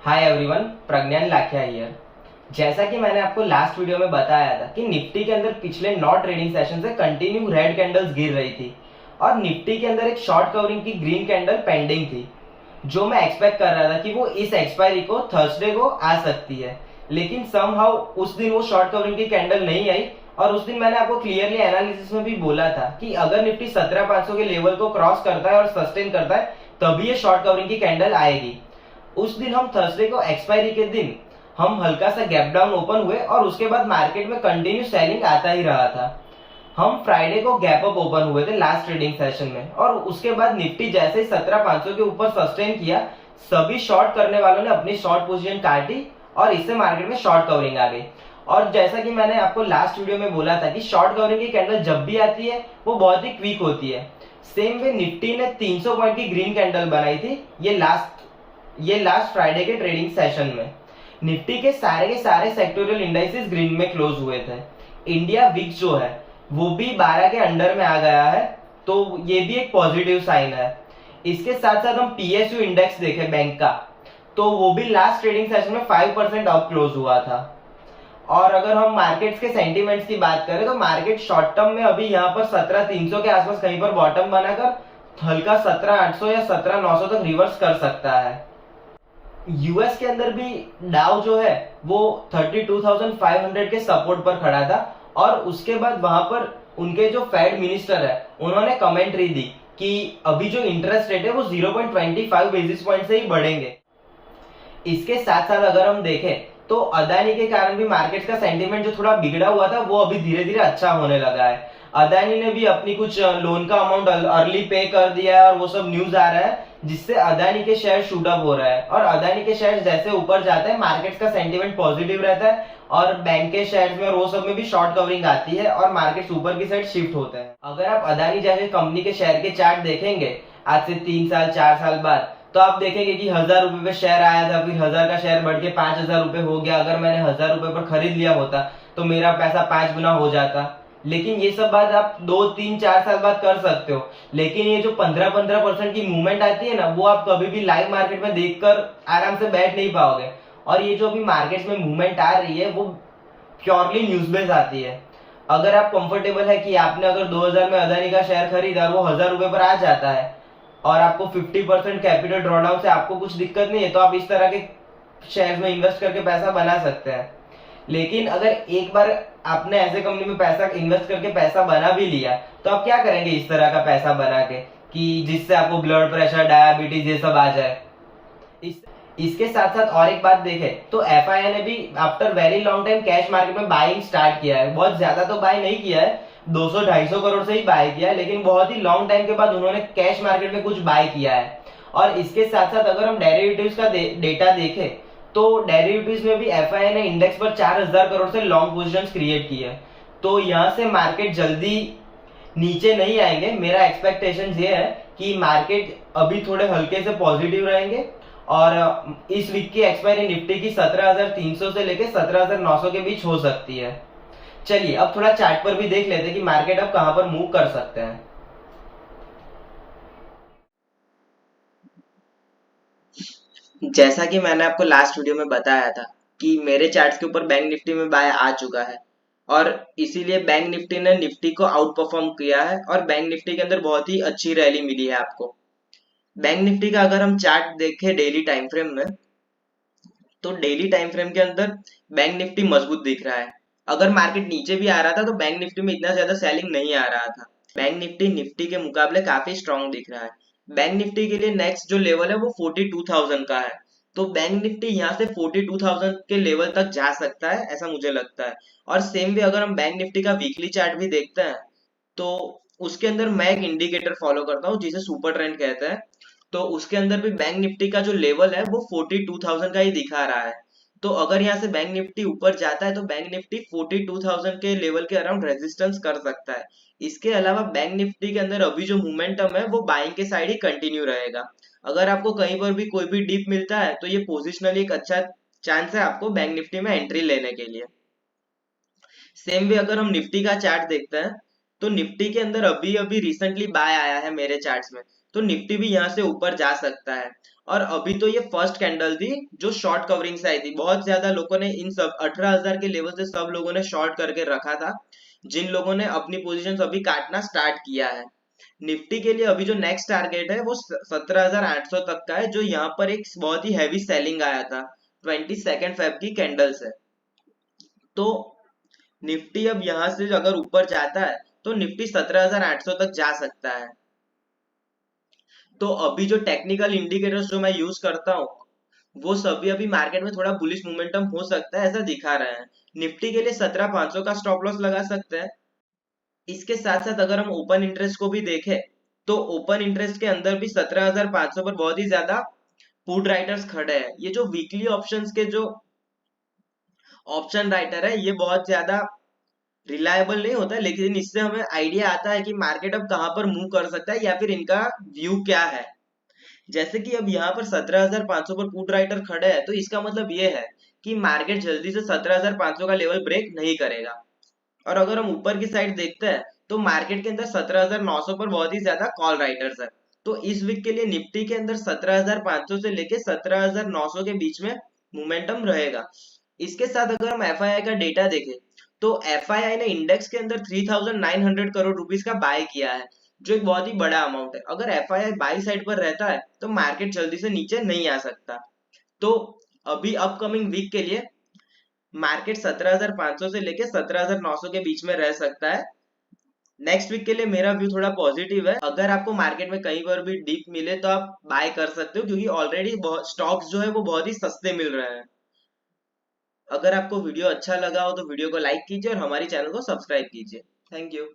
Hi everyone, Pragyan Lakhia here. जैसा कि मैंने आपको लास्ट वीडियो में बताया था कि निफ्टी के अंदर पिछले 9 ट्रेडिंग सेशन से कंटिन्यू रेड कैंडल्स गिर रही थी और निफ्टी के अंदर एक शॉर्ट कवरिंग की ग्रीन कैंडल पेंडिंग थी, जो मैं एक्सपेक्ट कर रहा था कि वो इस एक्सपायरी को थर्सडे को आ सकती है। लेकिन समहाउ उस दिन वो शॉर्ट कवरिंग की कैंडल नहीं आई और उस दिन मैंने आपको क्लियरली एनालिसिस में भी बोला था कि अगर निफ्टी 17,500 के लेवल को क्रॉस करता है और सस्टेन करता है तभी ये शॉर्ट कवरिंग की कैंडल आएगी। उस दिन हम थर्सडे को एक्सपायरी के दिन हम हल्का सा गैप डाउन ओपन हुए और उसके बाद मार्केट में कंटिन्यू सेलिंग आता ही रहा था। हम फ्राइडे को गैप अप ओपन हुए थे लास्ट ट्रेडिंग सेशन में और उसके बाद निफ्टी जैसे ही 17,500 के ऊपर सस्टेन किया, सभी शॉर्ट करने वालों ने अपनी शॉर्ट पोजीशन काटी और इससे मार्केट में शॉर्ट कवरिंग आ गई। और जैसा कि मैंने आपको लास्ट वीडियो में बोला था कि शॉर्ट कवरिंग की कैंडल जब भी आती है वो बहुत ही क्विक होती है। सेम वे निफ्टी ने 300 पॉइंट की ग्रीन कैंडल बनाई थी ये लास्ट फ्राइडे के ट्रेडिंग सेशन में। निफ्टी के सारे सेक्टोरियल इंडाइसेस ग्रीन में क्लोज हुए थे। इंडिया विक्स जो है वो भी 12 के अंडर में आ गया है, तो ये भी एक पॉजिटिव साइन है। इसके साथ साथ हम पीएसयू इंडेक्स देखें बैंक का, तो वो भी लास्ट ट्रेडिंग सेशन में 5% अप क्लोज हुआ था। और अगर हम मार्केट्स के सेंटीमेंट्स की बात करें तो मार्केट शॉर्ट टर्म में अभी यहाँ पर 17,300 के आसपास कहीं पर बॉटम बनाकर हल्का 17,800 या 17,900 तक रिवर्स कर सकता है। यूएस के अंदर भी डाउ जो है वो 32,500 के सपोर्ट पर खड़ा था और उसके बाद वहां पर उनके जो फेड मिनिस्टर है उन्होंने कमेंट्री दी कि अभी जो इंटरेस्ट रेट है वो 0.25 बेसिस पॉइंट से ही बढ़ेंगे। इसके साथ साथ अगर हम देखें तो अदानी के कारण भी मार्केट का सेंटीमेंट जो थोड़ा बिगड़ा हुआ था वो अभी धीरे धीरे अच्छा होने लगा है। अदानी ने भी अपनी कुछ लोन का अमाउंट अर्ली पे कर दिया है और वो सब न्यूज आ रहा है, जिससे अदानी के शेयर शूट अप हो रहा है। और अदानी के शेयर जैसे ऊपर जाते हैं मार्केट का सेंटीमेंट पॉजिटिव रहता है और बैंक के शेयर में और वो सब में भी शॉर्ट कवरिंग आती है और मार्केट ऊपर की साइड शिफ्ट होते हैं। अगर आप अदानी जैसे कंपनी के शेयर के चार्ट देखेंगे आज से 3 साल 4 साल बाद, तो आप देखेंगे कि 1,000 रुपए पे शेयर आया था, फिर 1,000 का शेयर बढ़ के 5,000 रुपए हो गया। अगर मैंने 1,000 रुपए पर खरीद लिया होता तो मेरा पैसा 5 गुना हो जाता। लेकिन ये सब बात आप 2 3 4 साल बाद कर सकते हो, लेकिन ये जो 15-15% की मूवमेंट आती है ना, वो आप कभी भी लाइव मार्केट में देखकर आराम से बैठ नहीं पाओगे। और ये जो अभी मार्केट में मूवमेंट आ रही है वो प्योरली न्यूज बेस्ड आती है। अगर आप कंफर्टेबल है कि आपने अगर 2,000 में अदानी का शेयर खरीदा और वो 1,000 रुपए पर आ जाता है और आपको 50% कैपिटल ड्रॉडाउन से आपको कुछ दिक्कत नहीं है, तो आप इस तरह के शेयर में इन्वेस्ट करके पैसा बना सकते हैं। लेकिन अगर एक बार आपने ऐसे कंपनी में पैसा इन्वेस्ट करके पैसा बना भी लिया तो आप क्या करेंगे इस तरह का पैसा बना के कि जिससे आपको ब्लड प्रेशर डायबिटीज ये सब आ जाए। इस इसके साथ साथ और एक बात देखें तो एफआईआई ने भी after very long time cash market में बाइंग स्टार्ट किया है। बहुत ज्यादा तो बाय नहीं किया है, 200-250 करोड़ से ही बाय किया है, लेकिन बहुत ही लॉन्ग टाइम के बाद उन्होंने कैश मार्केट में कुछ बाय किया है। और इसके साथ साथ अगर हम डेरिवेटिव्स का डेटा देखें तो डेरिवेटिव्स में भी एफआईआई ने इंडेक्स पर 4,000 करोड़ से लॉन्ग पोजीशंस क्रिएट की है। तो यहाँ से मार्केट जल्दी नीचे नहीं आएंगे। मेरा एक्सपेक्टेशन ये है कि मार्केट अभी थोड़े हल्के से पॉजिटिव रहेंगे और इस वीक की एक्सपायरी निफ्टी की 17,300 से लेकर 17,900 के बीच हो सकती है। चलिए अब थोड़ा चार्ट पर भी देख लेते हैं कि मार्केट अब कहां पर मूव कर सकते हैं। जैसा कि मैंने आपको लास्ट वीडियो में बताया था कि मेरे चार्ट्स के ऊपर बैंक निफ्टी में बाय आ चुका है और इसीलिए बैंक निफ्टी ने निफ्टी को आउट परफॉर्म किया है और बैंक निफ्टी के अंदर बहुत ही अच्छी रैली मिली है आपको। बैंक निफ्टी का अगर हम चार्ट देखें डेली टाइम फ्रेम में, तो डेली टाइम फ्रेम के अंदर बैंक निफ्टी मजबूत दिख रहा है। अगर मार्केट नीचे भी आ रहा था तो बैंक निफ्टी में इतना ज्यादा सेलिंग नहीं आ रहा था। बैंक निफ्टी निफ्टी के मुकाबले काफी स्ट्रांग दिख रहा है। बैंक निफ्टी के लिए नेक्स्ट जो लेवल है वो 42,000 का है, तो बैंक निफ्टी यहाँ से 42,000 के लेवल तक जा सकता है ऐसा मुझे लगता है। और सेम वे अगर हम बैंक निफ्टी का वीकली चार्ट भी देखते हैं तो उसके अंदर मैं एक इंडिकेटर फॉलो करता हूँ जिसे सुपर ट्रेंड कहते हैं। तो उसके अंदर भी बैंक निफ्टी का जो लेवल है वो 42,000 का ही दिखा रहा है। तो अगर यहाँ से बैंक निफ्टी ऊपर जाता है तो बैंक निफ्टी 42,000 के लेवल के अराउंड रेजिस्टेंस कर सकता है। इसके अलावा बैंक निफ्टी के अंदर अभी जो मोमेंटम है वो बाइंग के साइड ही कंटिन्यू रहेगा। अगर आपको कहीं पर भी कोई भी डिप मिलता है तो ये पोजिशनली एक अच्छा चांस है आपको बैंक निफ्टी में एंट्री लेने के लिए। सेम वे अगर हम निफ्टी का चार्ट देखते हैं तो निफ्टी के अंदर अभी अभी रिसेंटली बाय आया है मेरे चार्ट्स में, तो निफ्टी भी यहाँ से ऊपर जा सकता है। और अभी तो ये फर्स्ट कैंडल थी जो शॉर्ट कवरिंग से आई थी। बहुत ज्यादा लोगों ने इन सब 18,000 के लेवल से सब लोगों ने शॉर्ट करके रखा था, जिन लोगों ने अपनी पोजीशन अभी काटना स्टार्ट किया है। निफ्टी के लिए अभी जो नेक्स्ट टारगेट है वो 17,800 तक का है, जो यहाँ पर एक बहुत ही हैवी सेलिंग आया था 22 फेब की कैंडल से। तो निफ्टी अब यहाँ से अगर ऊपर जाता है तो निफ्टी 17,800 तक जा सकता है। तो अभी जो टेक्निकल इंडिकेटर्स जो मैं यूज करता हूँ वो सभी अभी मार्केट में थोड़ा बुलिश मोमेंटम हो सकता है ऐसा दिखा रहे हैं। निफ्टी के लिए 17,500 का स्टॉप लॉस लगा सकते हैं। इसके साथ साथ अगर हम ओपन इंटरेस्ट को भी देखें तो ओपन इंटरेस्ट के अंदर भी 17,500 पर बहुत ही ज्यादा पुट राइटर्स खड़े हैं। ये जो वीकली ऑप्शंस के जो ऑप्शन राइटर है ये बहुत ज्यादा रिलायबल नहीं होता, लेकिन इससे हमें आइडिया आता है कि मार्केट अब कहां पर मूव कर सकता है या फिर इनका व्यू क्या है। जैसे कि अब यहाँ पर 17,500 पर पुट राइटर खड़े हैं, तो इसका मतलब ये है कि मार्केट जल्दी से 17,500 का लेवल ब्रेक नहीं करेगा। और अगर हम ऊपर की साइड देखते हैं तो मार्केट के अंदर 17,900 पर बहुत ही ज्यादा कॉल राइटर्स है। तो इस वीक के लिए निफ्टी के अंदर 17,500 से लेके 17,900 के बीच में मोमेंटम रहेगा। इसके साथ अगर हम एफआईआई का डेटा देखें तो एफआईआई ने इंडेक्स के अंदर 3,900 करोड़ रुपीस का बाय किया है, जो एक बहुत ही बड़ा अमाउंट है। अगर एफआईआई बाई साइड पर रहता है तो मार्केट जल्दी से नीचे नहीं आ सकता। तो अभी अपकमिंग वीक के लिए मार्केट 17,500 से लेके 17,900 के बीच में रह सकता है। नेक्स्ट वीक के लिए मेरा व्यू थोड़ा पॉजिटिव है। अगर आपको मार्केट में कहीं पर भी डिप मिले तो आप बाय कर सकते हो, क्योंकि ऑलरेडी स्टॉक्स जो है वो बहुत ही सस्ते मिल रहे हैं। अगर आपको वीडियो अच्छा लगा हो तो वीडियो को लाइक कीजिए और हमारी चैनल को सब्सक्राइब कीजिए। Thank you.